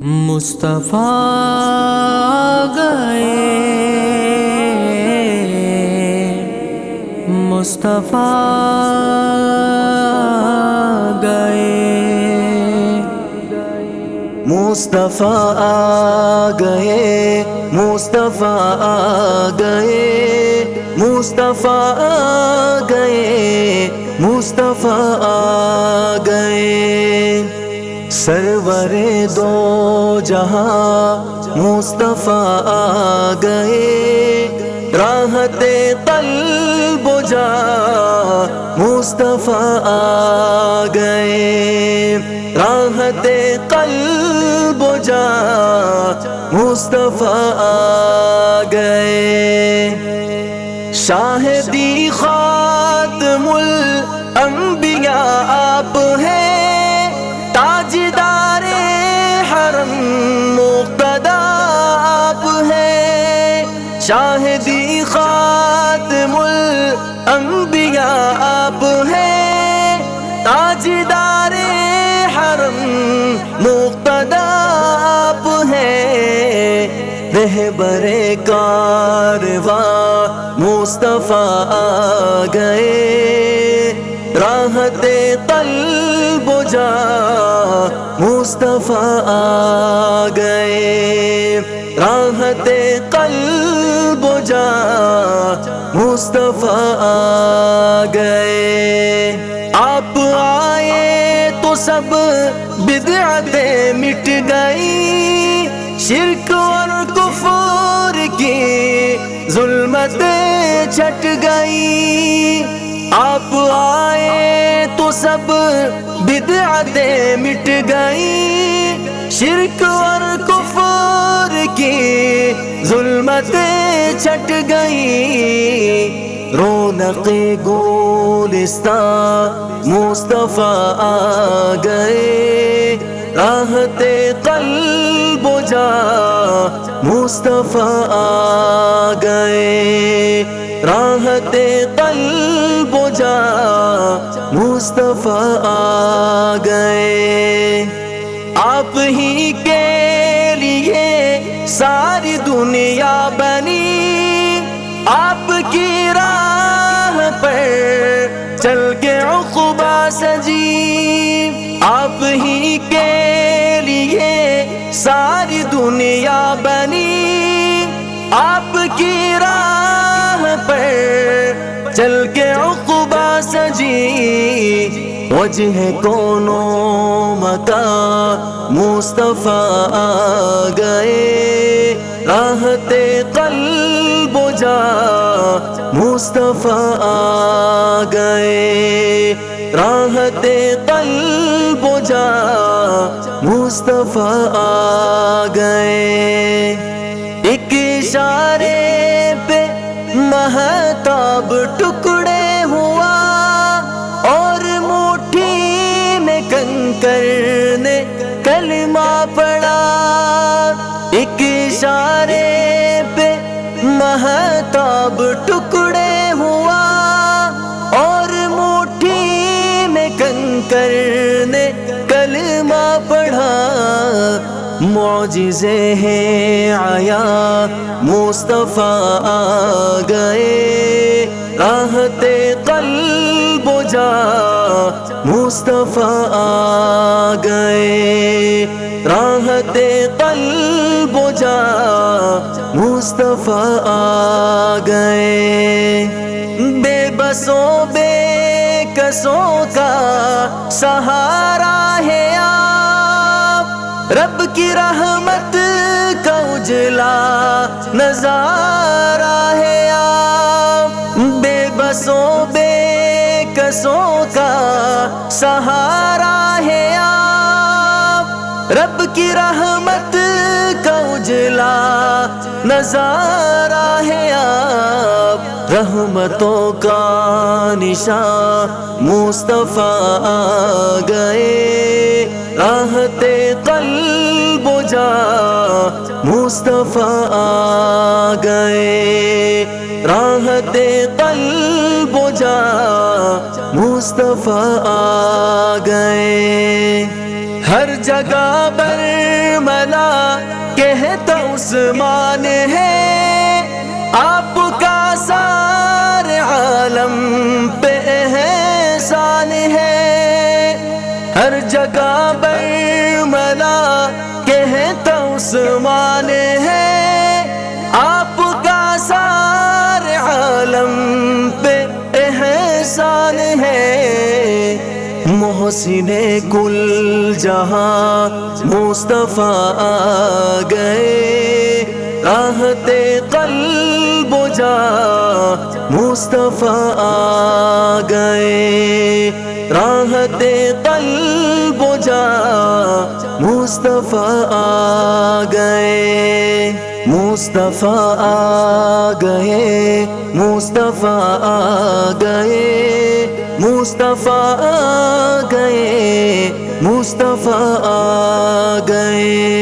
مصطفیٰ گئے، مصطفیٰ گئے، مصطفیٰ آ گئے، مصطفیٰ آ گئے، مصطفیٰ آ گئے، مصطفیٰ آ گئے، سرور دو جہاں مصطفیٰ آ گئے، راحت قلب و جاں مصطفیٰ آ گئے، راحت قلب و جاں مصطفیٰ آ گئے، شاہدی خاتم الانبیاء آپ ہیں، تاجدار حرم مقتدی آپ ہیں، شاہدی خاتم الانبیاء آپ ہیں، تاجدار حرم مقتدی آپ ہیں، رہبر کارواں مصطفیٰ آ گئے، راحت قلب و جاں مصطفیٰ آ گئے، راحت قلب و جاں مصطفیٰ آ گئے، آپ آئے تو سب بدعتیں مٹ گئی، شرک اور کفر کی ظلمتیں چھٹ گئی، آپ آئے تو سب بدعتیں مٹ گئی، شرک اور کفر کی ظلمتیں چھٹ گئی، رونق گلستان مصطفیٰ آ گئے، راحت قلب و جاں مصطفیٰ آ گئے، راحت قلب و جاں مصطفیٰ آ گئے، آپ ہی کے لیے ساری دنیا بنی، آپ کی راہ پر چل کے عقبہ سجی، آپ ہی کے لیے ساری دنیا بنی، آپ کی راہ پر چل کے عقبہ سجی، وجہ کونو مکان مصطفیٰ آ گئے، راحت قلب و جاں مصطفیٰ آ گئے، راحت قلب و جاں مصطفیٰ آ گئے، ایک اشارے پہ مہتاب ٹکڑے ہوا، اور مٹھی میں کنکر نے کلمہ پڑھا، ایک اشارے پہ مہتاب ٹکڑے ہوا، اور مٹھی میں کنکر نے کلمہ پڑھا، معجزے ہیں آیا مصطفیٰ آ گئے، راحت قلب و جاں مصطفیٰ آ گئے، راحت قلب و جاں مصطفیٰ آ گئے، بے بسوں بے کسوں کا سہارا ہے آپ، رب کی رحمت کا اجلا نظارہ ہے آپ، بے بسوں بے کسوں کا سہارا ہے آپ، رب کی رحمت کا اجلا نظارہ ہے آپ، رحمتوں کا نشان مصطفیٰ آ گئے، راحت قلب و جاں مصطفیٰ آ گئے، راحت قلب و جاں مصطفیٰ آ گئے، ہر جگہ برملا عثمان ہے، آپ کا سارے عالم پہ احسان ہے، ہر جگہ برملا کہتا عثمان ہے، آپ کا سارے عالم پہ احسان ہے، محسن کل جہاں مصطفیٰ آ گئے، راحت قلب و جاں مصطفیٰ آ گئے، راحت قلب و جاں مصطفیٰ آ گئے، مصطفیٰ آ گئے، مصطفیٰ آ گئے، مصطفیٰ آ گئے، مصطفیٰ آ گئے۔